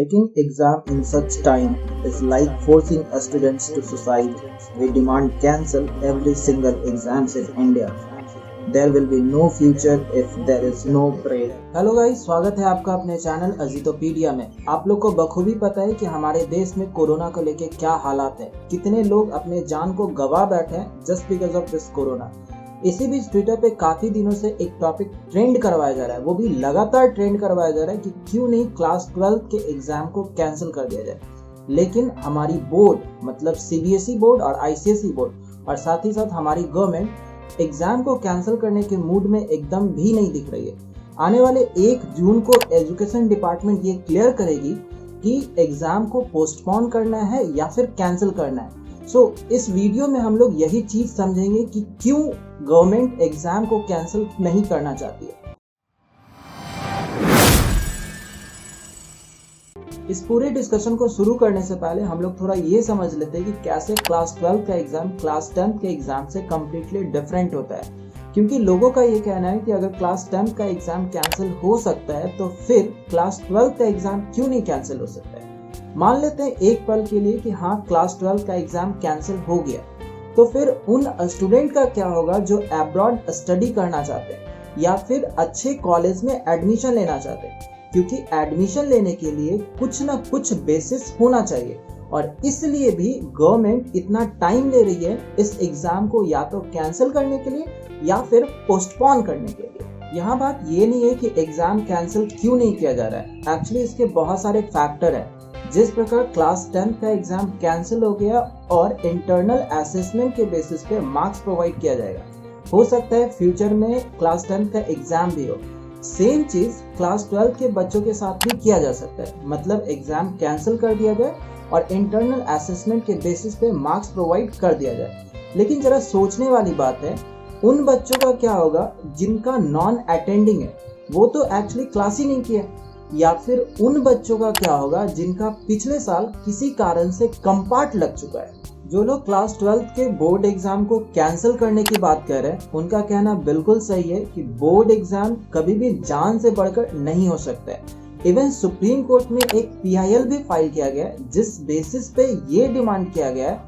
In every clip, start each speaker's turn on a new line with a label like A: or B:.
A: Taking exam in such time is like forcing students to suicide. We demand cancel every single exams in India. There will be no future if there is no break.
B: Hello guys, स्वागत है आपका अपने channel अजीतोपीडिया में। आप लोग को बखूबी पता है कि हमारे देश में कोरोना को लेके क्या हालात है, कितने लोग अपने जान को गवा बैठे हैं just because of this corona. इसी बीच ट्विटर पे काफी दिनों से एक टॉपिक ट्रेंड करवाया जा रहा है, वो भी लगातार ट्रेंड करवाया जा रहा है कि क्यों नहीं क्लास 12 के एग्जाम को कैंसिल कर दिया जाए। लेकिन हमारी बोर्ड मतलब सीबीएसई बोर्ड और आईसीएसई बोर्ड और साथ ही साथ हमारी गवर्नमेंट एग्जाम को कैंसिल करने के मूड में एकदम भी नहीं दिख रही है। आने वाले 1 जून को एजुकेशन डिपार्टमेंट ये क्लियर करेगी कि एग्जाम को पोस्टपोन करना है या फिर कैंसिल करना है। इस वीडियो में हम लोग यही चीज समझेंगे कि क्यों गवर्नमेंट एग्जाम को कैंसिल नहीं करना चाहती है। इस पूरे डिस्कशन को शुरू करने से पहले हम लोग थोड़ा ये समझ लेते हैं कि कैसे क्लास 12 का एग्जाम क्लास 10 के एग्जाम से कम्प्लीटली डिफरेंट होता है। क्योंकि लोगों का ये कहना है कि अगर क्लास 10 का एग्जाम कैंसिल हो सकता है तो फिर क्लास 12 का एग्जाम क्यों नहीं कैंसिल हो सकता है। मान लेते हैं एक पल के लिए कि हाँ क्लास 12 का एग्जाम कैंसिल हो गया, तो फिर उन स्टूडेंट का क्या होगा जो अब्रॉड स्टडी करना चाहते हैं या फिर अच्छे कॉलेज में एडमिशन लेना चाहते हैं। क्योंकि एडमिशन लेने के लिए कुछ ना कुछ बेसिस होना चाहिए और इसलिए भी गवर्नमेंट इतना टाइम ले रही है इस एग्जाम को या तो कैंसिल करने के लिए या फिर पोस्टपोन करने के लिए। यहाँ बात ये नहीं है कि एग्जाम कैंसिल क्यों नहीं किया जा रहा है, एक्चुअली इसके बहुत सारे फैक्टर है। जिस प्रकार क्लास 10 का एग्जाम कैंसिल हो गया और इंटरनल असेसमेंट के बेसिस पे मार्क्स प्रोवाइड किया जाएगा, हो सकता है फ्यूचर में क्लास 10 का एग्जाम भी हो। सेम चीज क्लास 12 के बच्चों के साथ भी किया जा सकता है, मतलब एग्जाम कैंसिल कर दिया जाए और इंटरनल असेसमेंट के बेसिस पे मार्क्स प्रोवाइड कर दिया जाए। लेकिन जरा सोचने वाली बात है, उन बच्चों का क्या होगा जिनका नॉन अटेंडिंग है, वो तो एक्चुअली क्लास ही नहीं किया, या फिर उन बच्चों का क्या होगा जिनका पिछले साल किसी कारण से कंपार्ट लग चुका है। जो लोग क्लास 12 के बोर्ड एग्जाम को कैंसिल करने की बात कर रहे हैं, उनका कहना बिल्कुल सही है कि बोर्ड एग्जाम कभी भी जान से बढ़कर नहीं हो सकता है। इवन सुप्रीम कोर्ट में एक PIL भी फाइल किया गया है जिस बेसिस पे ये डिमांड किया गया है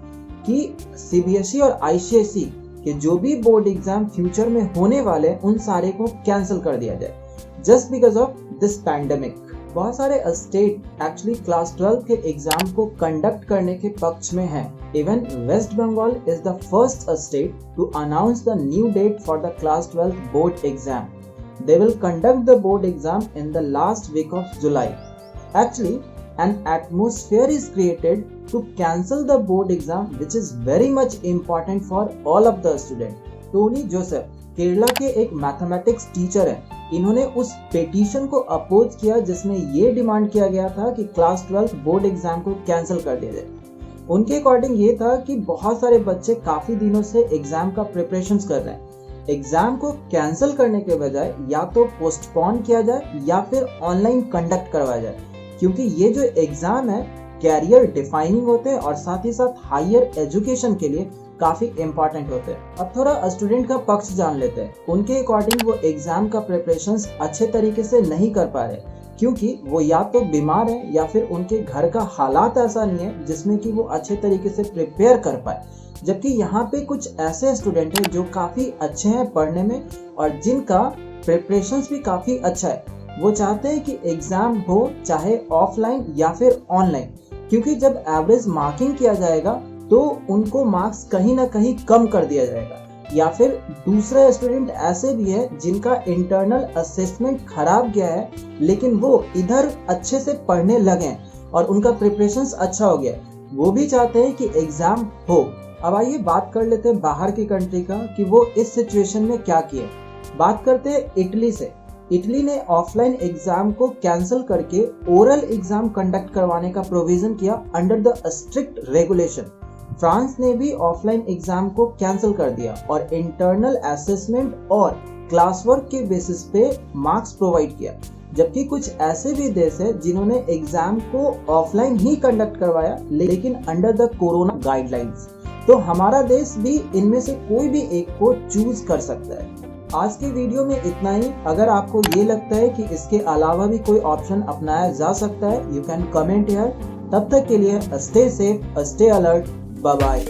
B: कि सीबीएसई और आईसीएसई के जो भी बोर्ड एग्जाम फ्यूचर में होने वाले हैं उन सारे को कैंसिल कर दिया जाए just because of this pandemic. बहुत सारे स्टेट एक्चुअली क्लास 12 के एग्जाम को कंडक्ट करने के पक्ष में है। Even West Bengal is the first state to announce the new date for the class 12 board exam. They will conduct the board exam in the last week of July. Actually, an atmosphere is created to cancel the board exam, which is very much important for all of the students. Tony Joseph Kerala के एक mathematics teacher हैं। इन्होंने उस petition को oppose किया जिसमें ये demand किया गया था कि क्लास 12 बोर्ड एग्जाम को कैंसिल कर दिया जाए। उनके अकॉर्डिंग ये था कि बहुत सारे बच्चे काफी दिनों से एग्जाम का प्रिपरेशंस कर रहे हैं। एग्जाम को कैंसिल करने के बजाय या तो पोस्टपोन किया जाए या फिर ऑनलाइन कंडक्ट करवाया जाए, क्योंकि ये जो एग्जाम है कैरियर डिफाइनिंग होते हैं और साथ ही साथ हायर एजुकेशन के लिए काफी इंपॉर्टेंट होते हैं। अब थोड़ा स्टूडेंट का पक्ष जान लेते हैं। उनके अकॉर्डिंग वो एग्जाम का प्रिपरेशंस अच्छे तरीके से नहीं कर पा रहे क्योंकि वो या तो बीमार है या फिर उनके घर का हालात ऐसा नहीं है जिसमें कि वो अच्छे तरीके से प्रिपेयर कर पाए। जबकि यहाँ पे कुछ ऐसे स्टूडेंट हैं जो काफी अच्छे हैं पढ़ने में और जिनका प्रिपरेशंस भी काफी अच्छा है। वो चाहते हैं कि एग्जाम हो चाहे ऑफलाइन या फिर ऑनलाइन, क्योंकि जब एवरेज मार्किंग किया जाएगा तो उनको मार्क्स कहीं ना कहीं कम कर दिया जाएगा। या फिर दूसरे स्टूडेंट ऐसे भी है जिनका इंटरनल असेसमेंट खराब गया है लेकिन वो इधर अच्छे से पढ़ने लगे और उनका प्रिपरेशंस अच्छा हो गया, वो भी चाहते हैं कि एग्जाम हो। अब आइए बात कर लेते हैं बाहर की कंट्री का कि वो इस सिचुएशन में क्या किए। बात करते हैं इटली से। इटली ने ऑफलाइन एग्जाम को कैंसिल करके ओरल एग्जाम कंडक्ट करवाने का प्रोविजन किया under the strict regulation. France ने भी ऑफलाइन एग्जाम को कैंसिल कर दिया और इंटरनल असेसमेंट और क्लास वर्क के बेसिस पे मार्क्स प्रोवाइड किया। जबकि कुछ ऐसे भी देश है जिन्होंने एग्जाम को ऑफलाइन ही कंडक्ट करवाया लेकिन अंडर द कोरोना गाइडलाइंस। तो हमारा देश भी इनमें से कोई भी एक को चूज कर सकता है। आज के वीडियो में इतना ही। अगर आपको ये लगता है कि इसके अलावा भी कोई ऑप्शन अपनाया जा सकता है, यू कैन कमेंट हियर। तब तक के लिए stay safe, stay alert, bye bye.